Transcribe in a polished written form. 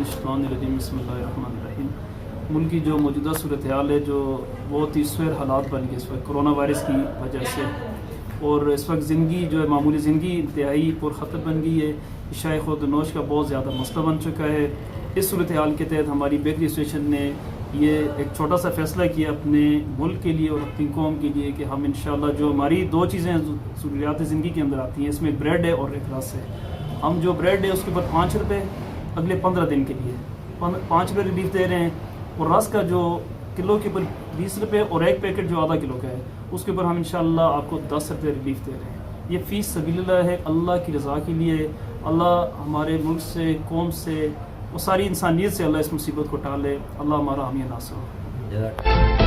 मिनश्शैतानिर्रजीम बिस्मिल्लाहिर्रहमानिर्रहीम। मुल्क की जो मौजूदा सूरत हाल है, जो बहुत ही सुर हालात बन गए इस वक्त कोरोना वायरस की वजह से, और इस वक्त ज़िंदगी जो है मामूली ज़िंदगी इंतहाई पुरख़तर बन गई है। इशाए खुद नोश का बहुत ज़्यादा मसला बन चुका है। इस सूरत हाल के तहत हमारी बेकरी एसोसिएशन ने ये एक छोटा सा फ़ैसला किया अपने मुल्क के लिए और अपनी कौम के लिए कि हम इंशाअल्लाह जो हमारी दो चीज़ें ज़रूरियात ज़िंदगी के अंदर आती हैं, इसमें ब्रेड है और एक रस है। हम जो ब्रेड है उसके ऊपर 5 रुपये अगले 15 दिन के लिए 5 रुपये रिलीफ दे रहे हैं, और रस का जो किलो के ऊपर 20 रुपये और एक पैकेट जो आधा किलो का है उसके ऊपर हम इंशाअल्लाह आपको 10 रुपये रिलीफ दे रहे हैं। ये फ़ी सबीलिल्लाह है, अल्लाह की रज़ा के लिए। अल्लाह हमारे मुल्क से, कौम से, वो सारी इंसानियत से अल्लाह इस मुसीबत को टाले। अल्लाह हमारा हामी नासिर हो।